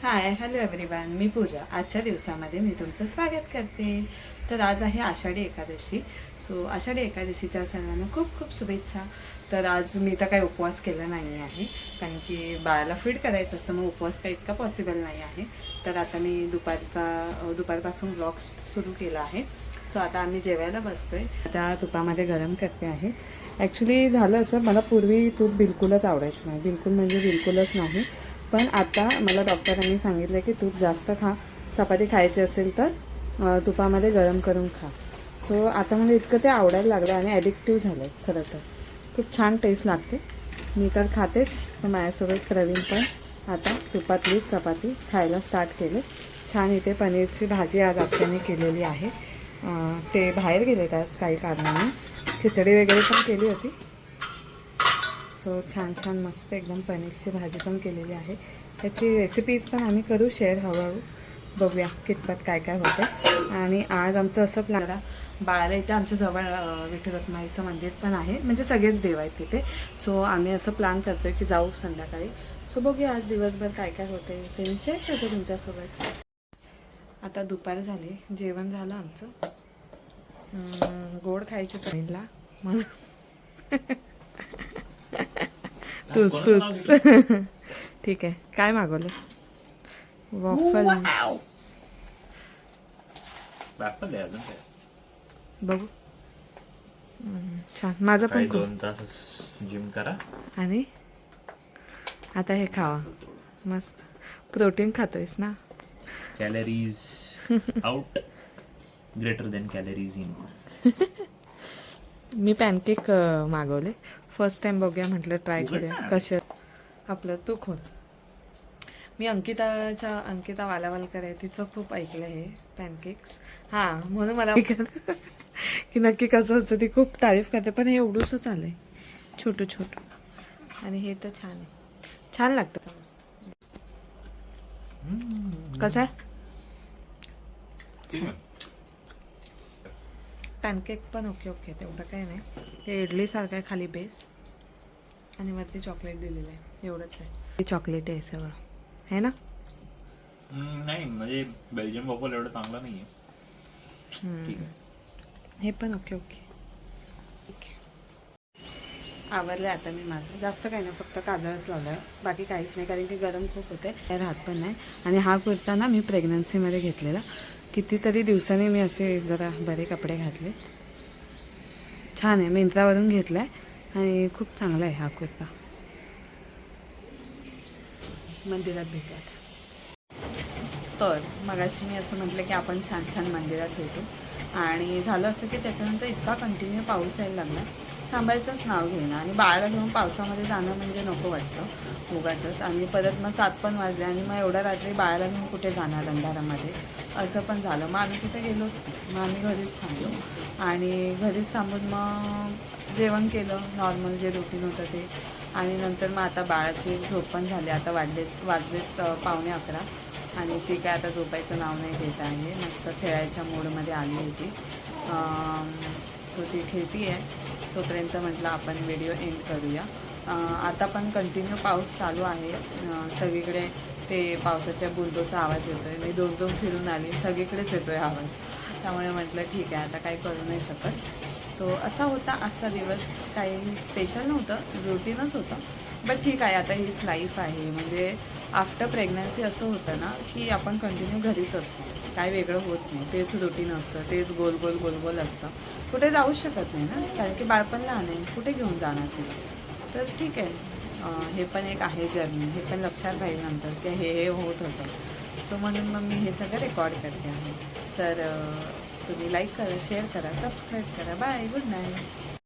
Hi hello everyone, मी पूजा. आजच्या दिवसामध्ये मी तुमचं स्वागत करते. तर आज आहे आषाढी एकादशी. सो आषाढी एकादशीच्या सर्वांना खूप खूप शुभेच्छा. तर आज मी तर काही उपवास केला नाही आहे, कारण की बाळाला फीड करायचं असतं, मग उपवास काही इतका पॉसिबल नाही आहे. तर आता मी दुपारपासून ब्लॉग सुरू केला आहे. सो आता आम्ही जेवायला बसतोय. आता तुपामध्ये गरम करते आहे. ॲक्च्युली झालं असं, मला पूर्वी तूप बिलकुलच आवडायचं नाही, बिलकुल म्हणजे बिलकुलच नाही. पण आता मला डॉक्टरांनी सांगितलं की तूप जास्त खा, चपाती खायची असेल तर तुपामध्ये गरम करून खा. सो आता मला इतकं ते आवडायला लागलं आणि ॲडिक्टिव्ह झालं आहे. खरं तर खूप छान टेस्ट लागते. मी तर खातेच, तर माझ्यासोबत प्रवीण पण आता तुपातलीच चपाती खायला स्टार्ट केले. छान. इथे पनीरची भाजी आज आत्याने केलेली आहे. ते बाहेर गेले आज काही कारणाने. खिचडी वगैरे पण केली होती. सो छान छान मस्त एकदम पनीरची भाजी पण केलेली आहे. त्याची रेसिपीज पण आम्ही करू शेअर हळूहळू, बघूया कितपत काय काय होतं. आणि आज आमचं असं प्लॅन, बाळाला इथे आमच्या जवळ विठ्ठल रखुमाईचं मंदिर पण आहे, म्हणजे सगळेच देव आहेत तिथे. सो आम्ही असं प्लॅन करतोय की जाऊ संध्याकाळी. सो बघूया आज दिवसभर काय काय होते ते मी शेअर करते तुमच्यासोबत. आता दुपार झाली, जेवण झालं आमचं. गोड खायचं पहिला म्हणून तूच ठीक आहे. काय मागवलं? वॉफल. बघू. छान. माझं पण 2 तास जिम करा आणि आता हे खावा. मस्त प्रोटीन खातोयस ना. Calories out greater than calories in. Me pancake मागवले फर्स्ट टाइम. बघूया म्हटलं ट्राय करूया कशा. आपलं तू खोल. मी अंकिता वालावलकर आहे, तिचं खूप ऐकलं हे पॅनकेक्स. हां, म्हणून मला की नक्की कसं असतं. ती खूप तारीफ करते, पण हे एवढंसंच आलं आहे छोटं छोटं. आणि हे तर छान आहे, छान लागतं. कसं आहे पॅनकेक पण? ओके ओके, तेवढं काही नाही. ते इडलीसारखं आहे, खाली बेस आणि वरती चॉकलेट दिलेलं आहे, एवढंच आहे. ते चॉकलेट आहे सगळं, आहे ना. नाही म्हणजे बेल्जियम वॉफल एवढं चांगलं नाही आहे. ठीक आहे, हे पण ओके ओके. आवरलं आता मी माझं. जास्त काही नाही, फक्त काजळच लावलं आहे, बाकी काहीच नाही, कारण की गरम खूप होते, काय राहत पण नाही. आणि हा कुर्ता ना मी प्रेग्नन्सीमध्ये घेतलेला. कितीतरी दिवसांनी मी असे जरा बरे कपडे घातले. छान आहे, मिंत्रावरून घेतला आहे आणि खूप चांगला आहे हा कुर्ता. मंदिरात भेटू आता. तर मगाशी मी असं म्हटलं की आपण छान छान मंदिरात भेटू. आणि झालं असं की त्याच्यानंतर इतका कंटिन्यू पाऊस यायला लागला, थांबायचंच नाव घेणं. आणि बाळाला घेऊन पावसामध्ये जाणं म्हणजे नको वाटतं उगाचंच. आणि परत मग 7 पण वाजले आणि मग एवढ्या रात्री बाळाला घेऊन कुठे जाणार अंधारामध्ये, असं पण झालं. मग आम्ही तिथे गेलोच, मग आम्ही घरीच थांबलो. आणि घरीच थांबून मग जेवण केलं, नॉर्मल जे रुटीन होतं ते. आणि नंतर मग आता बाळाची झोप पण झाली. आता वाजलेत 11:15 आणि ती काय आता झोपायचं नाव नाही घेत आहे, मस्त खेळायच्या मूडमध्ये आली होती. सो ती खेळती आहे. तोपर्यंत म्हटलं आपण व्हिडिओ एंड करूया. आता पण कंटिन्यू पाऊस चालू आहे सगळीकडे. ते पावसाच्या बुंदोचा आवाज येतो आहे. मी 2 फिरून आली, सगळीकडेच येतो आहे आवाज. त्यामुळे म्हटलं ठीक आहे, आता काही करू नाही शकत. सो असा होता आजचा दिवस. काही स्पेशल नव्हतं, रुटीनच होतं. बट ठीक आहे, आता हीच लाईफ आहे. म्हणजे आफ्टर प्रेग्नन्सी असं होतं ना की आपण कंटिन्यू घरीच असतो, काय वेगळं होत नाही. तेच रुटीन असतं, तेच गोल गोल गोल गोल असतं. कुठे जाऊ शकत नाही ना, कारण की बाळपण लहान आहे, कुठे घेऊन जाणार ते. तर ठीक आहे, हे पण एक आहे जर्नी, हे पण लक्षात राहील नंतर की हे होत होतं. सो म्हणून मग मी हे सगळं रेकॉर्ड करते आहे. तर तुम्ही लाईक करा, शेअर करा, सबस्क्राईब करा. Bye, good night.